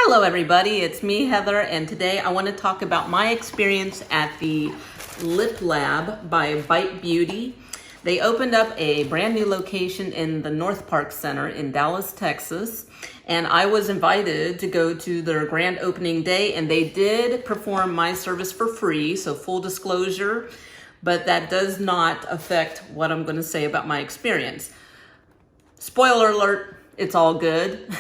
Hello everybody, it's me Heather, and today I want to talk about my experience at the Lip Lab by Bite Beauty. They opened up a brand new location in the NorthPark Center in Dallas, Texas, and I was invited to go to their grand opening day, and they did perform my service for free, so full disclosure, but that does not affect what I'm going to say about my experience. Spoiler alert, it's all good.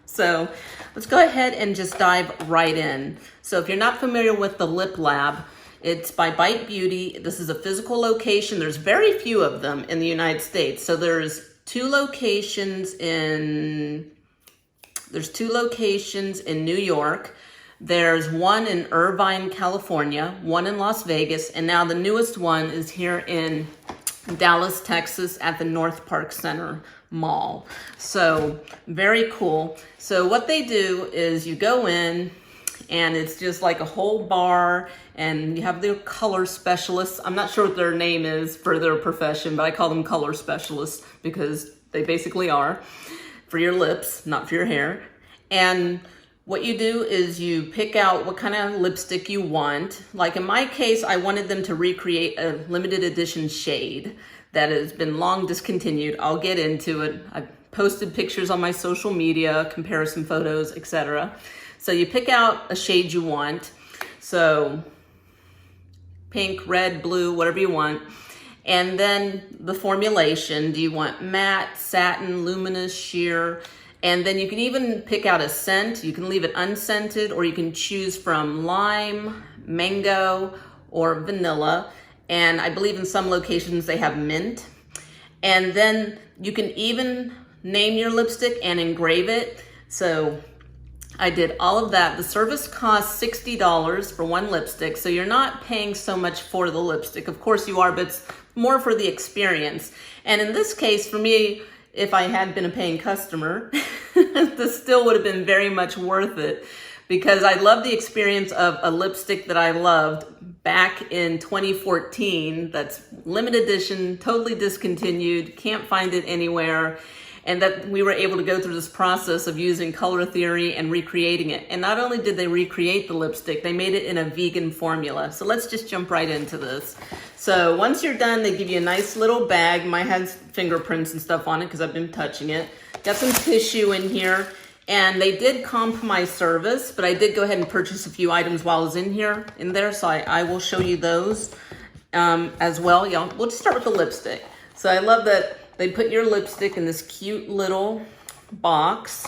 So let's go ahead and just dive right in. So if you're not familiar with the Lip Lab, it's by Bite Beauty. This is a physical location. There's very few of them in the United States. So there's two locations in New York. There's one in Irvine, California, one in Las Vegas, and now the newest one is here in Dallas, Texas at the NorthPark Center Mall. So very cool. So what they do is you go in and it's just like a whole bar, and you have their color specialists. I'm not sure what their name is for their profession, but I call them color specialists because they basically are for your lips, not for your hair. And what you do is you pick out what kind of lipstick you want. Like in my case, I wanted them to recreate a limited edition shade that has been long discontinued. I'll get into it. I posted pictures on my social media, comparison photos, etc. So you pick out a shade you want. So pink, red, blue, whatever you want. And then the formulation. Do you want matte, satin, luminous, sheer? And then you can even pick out a scent. You can leave it unscented, or you can choose from lime, mango, or vanilla. And I believe in some locations they have mint. And then you can even name your lipstick and engrave it. So I did all of that. The service costs $60 for one lipstick, so you're not paying so much for the lipstick. Of course you are, but it's more for the experience. And in this case, for me, if I had been a paying customer, this still would have been very much worth it, because I love the experience of a lipstick that I loved back in 2014 that's limited edition, totally discontinued, can't find it anywhere, and that we were able to go through this process of using color theory and recreating it. And not only did they recreate the lipstick, they made it in a vegan formula. So let's just jump right into this. So once you're done, they give you a nice little bag. Mine has fingerprints and stuff on it because I've been touching it. Got some tissue in here. And they did comp my service, but I did go ahead and purchase a few items while I was in there. So I will show you those as well. Yeah, we'll just start with the lipstick. So I love that they put your lipstick in this cute little box.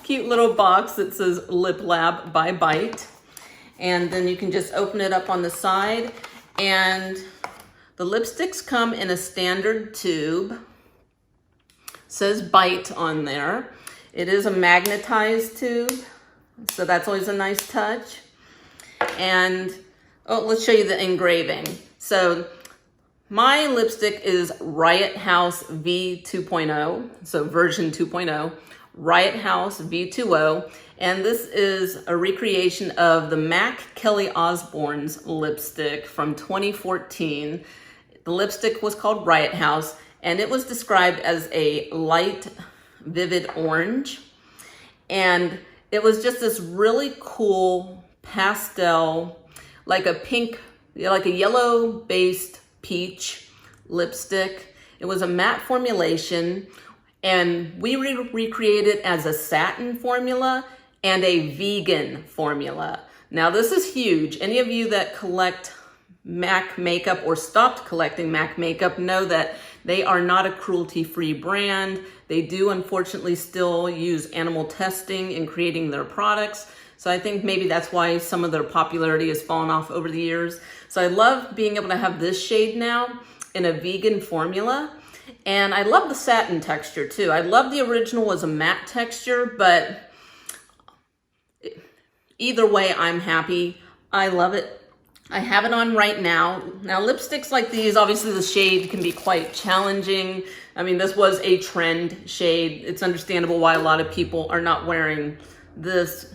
Cute little box that says Lip Lab by Bite. And then you can just open it up on the side. And the lipsticks come in a standard tube. It says Bite on there. It is a magnetized tube, so that's always a nice touch. And let's show you the engraving. So my lipstick is Riot House V2.0, so version 2.0, Riot House V2.0, and this is a recreation of the MAC Kelly Osbourne's lipstick from 2014. The lipstick was called Riot House, and it was described as a light, vivid orange. And it was just this really cool pastel, like a pink, like a yellow-based peach lipstick. It was a matte formulation, and we recreated it as a satin formula and a vegan formula. Now this is huge. Any of you that collect MAC makeup or stopped collecting MAC makeup know that they are not a cruelty-free brand. They do unfortunately still use animal testing in creating their products. So I think maybe that's why some of their popularity has fallen off over the years. So I love being able to have this shade now in a vegan formula. And I love the satin texture too. I love the original was a matte texture, but either way, I'm happy. I love it. I have it on right now. Now lipsticks like these, obviously the shade can be quite challenging. I mean, this was a trend shade. It's understandable why a lot of people are not wearing this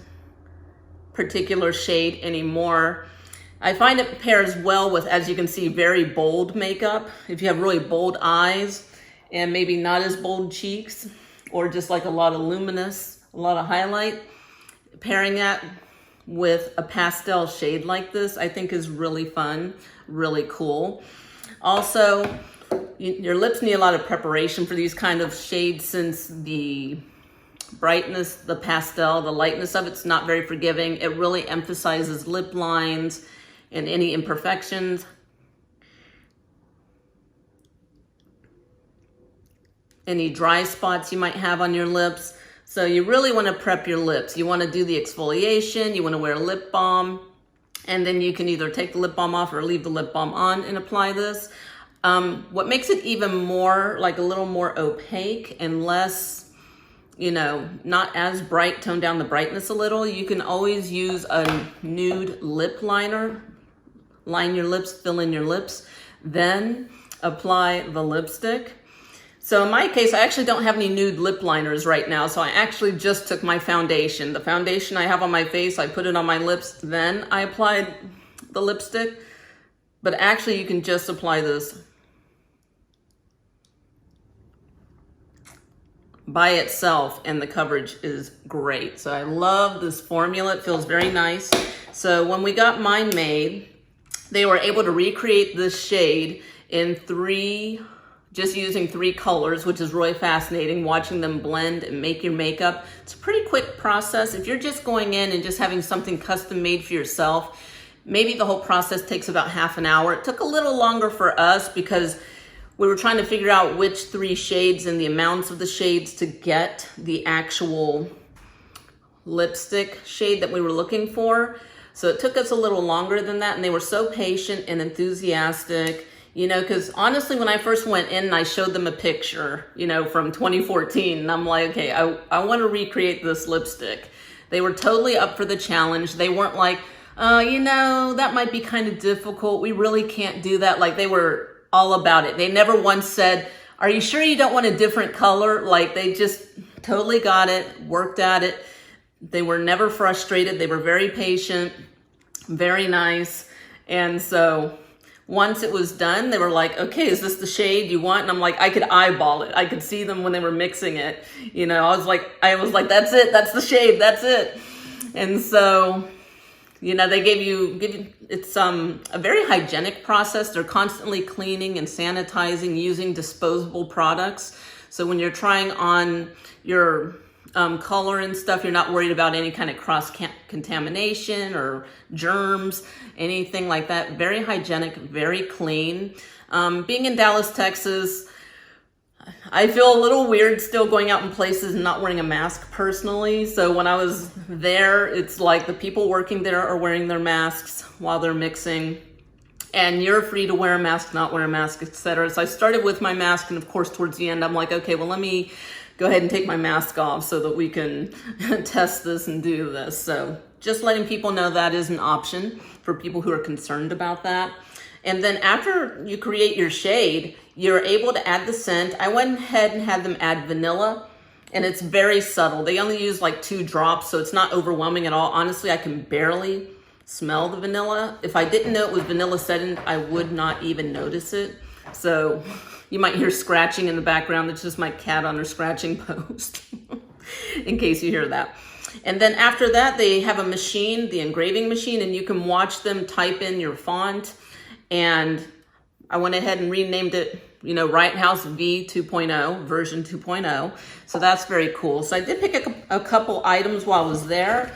particular shade anymore. I find it pairs well with, as you can see, very bold makeup. If you have really bold eyes and maybe not as bold cheeks, or just like a lot of luminous a lot of highlight. Pairing that with a pastel shade like this, I think is really fun, really cool. Also, your lips need a lot of preparation for these kind of shades since the brightness, the pastel, the lightness of it's not very forgiving. It really emphasizes lip lines and any imperfections. Any dry spots you might have on your lips. So you really want to prep your lips. You want to do the exfoliation, you want to wear lip balm, and then you can either take the lip balm off or leave the lip balm on and apply this. What makes it even more, like a little more opaque and less, you know, not as bright, tone down the brightness a little, you can always use a nude lip liner. Line your lips, fill in your lips, then apply the lipstick. So in my case, I actually don't have any nude lip liners right now, so I actually just took my foundation. The foundation I have on my face, I put it on my lips, then I applied the lipstick. But actually, you can just apply this by itself, and the coverage is great. So I love this formula. It feels very nice. So when we got mine made, they were able to recreate this shade in just using 3 colors, which is really fascinating, watching them blend and make your makeup. It's a pretty quick process. If you're just going in and just having something custom made for yourself, maybe the whole process takes about half an hour. It took a little longer for us because we were trying to figure out which 3 shades and the amounts of the shades to get the actual lipstick shade that we were looking for. So it took us a little longer than that, and they were so patient and enthusiastic. You know, because honestly, when I first went in and I showed them a picture, you know, from 2014, and I'm like, okay, I want to recreate this lipstick. They were totally up for the challenge. They weren't like, you know, that might be kind of difficult. We really can't do that. Like, they were all about it. They never once said, are you sure you don't want a different color? Like, they just totally got it, worked at it. They were never frustrated. They were very patient, very nice. And so once it was done, they were like, okay, is this the shade you want? And I'm like, I could eyeball it. I could see them when they were mixing it. You know, I was like, that's it. That's the shade. That's it. And so, you know, they give you, it's a very hygienic process. They're constantly cleaning and sanitizing using disposable products. So when you're trying on your color and stuff, you're not worried about any kind of cross-contamination or germs, anything like that. Very hygienic, very clean. Being in Dallas, Texas, I feel a little weird still going out in places and not wearing a mask personally. So when I was there, it's like the people working there are wearing their masks while they're mixing. And you're free to wear a mask, not wear a mask, etc. So I started with my mask, and of course, towards the end, I'm like, okay, well, let me go ahead and take my mask off so that we can test this and do this. So just letting people know that is an option for people who are concerned about that. And then after you create your shade, you're able to add the scent. I went ahead and had them add vanilla, and it's very subtle. They only use like 2 drops, so it's not overwhelming at all. Honestly, I can barely smell the vanilla. If I didn't know it was vanilla scented, I would not even notice it. So you might hear scratching in the background. That's just my cat on her scratching post, in case you hear that. And then after that, they have a machine, the engraving machine, and you can watch them type in your font. And I went ahead and renamed it, you know, Riot House V 2.0, version 2.0. So that's very cool. So I did pick a couple items while I was there.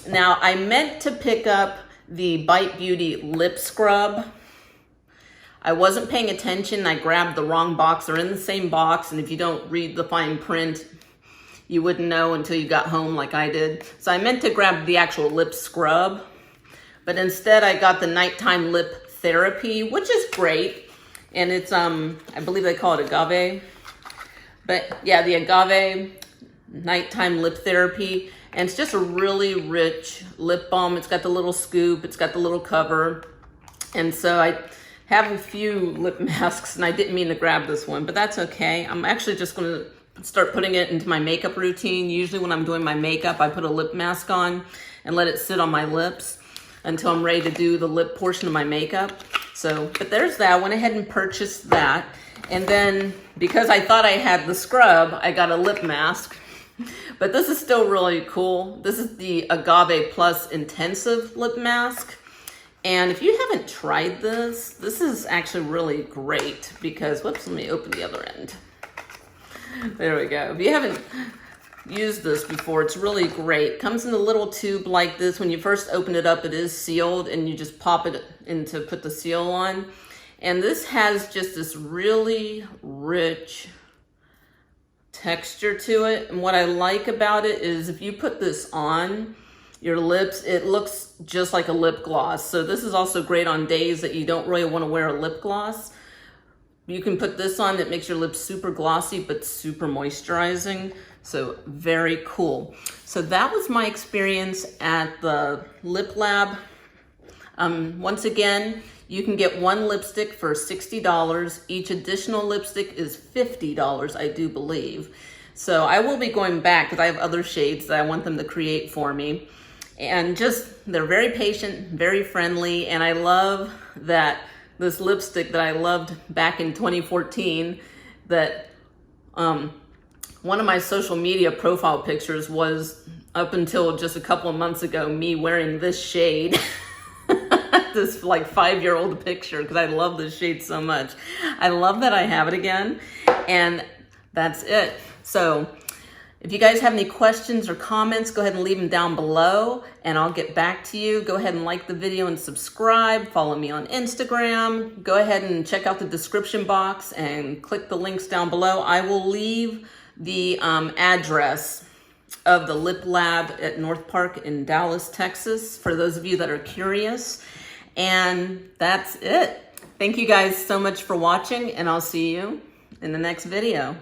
Now, I meant to pick up the Bite Beauty lip scrub. I wasn't paying attention. I grabbed the wrong box. They're in the same box, and if you don't read the fine print, you wouldn't know until you got home like I did. So I meant to grab the actual lip scrub, but instead I got the nighttime lip therapy, which is great. And it's, I believe they call it agave. But yeah, the agave nighttime lip therapy. And it's just a really rich lip balm. It's got the little scoop. It's got the little cover. And so I have a few lip masks, and I didn't mean to grab this one, but that's okay. I'm actually just going to start putting it into my makeup routine. Usually when I'm doing my makeup, I put a lip mask on and let it sit on my lips until I'm ready to do the lip portion of my makeup. So, but there's that. I went ahead and purchased that. And then because I thought I had the scrub, I got a lip mask. But this is still really cool. This is the Agave Plus Intensive Lip Mask. And if you haven't tried this, this is actually really great because, whoops, let me open the other end. There we go. If you haven't used this before, it's really great. It comes in a little tube like this. When you first open it up, it is sealed and you just pop it in to put the seal on. And this has just this really rich texture to it. And what I like about it is if you put this on your lips, it looks just like a lip gloss. So this is also great on days that you don't really want to wear a lip gloss. You can put this on, that makes your lips super glossy but super moisturizing. So very cool. So that was my experience at the Lip Lab. Once again, you can get one lipstick for $60. Each additional lipstick is $50, I do believe. So I will be going back because I have other shades that I want them to create for me. And they're very patient, very friendly, and I love that this lipstick that I loved back in 2014, that one of my social media profile pictures was, up until just a couple of months ago, me wearing this shade. This like 5-year-old picture, because I love this shade so much. I love that I have it again, and that's it. So if you guys have any questions or comments, go ahead and leave them down below and I'll get back to you. Go ahead and like the video and subscribe. Follow me on Instagram. Go ahead and check out the description box and click the links down below. I will leave the address of the Lip Lab at NorthPark in Dallas, Texas, for those of you that are curious. And that's it. Thank you guys so much for watching, and I'll see you in the next video.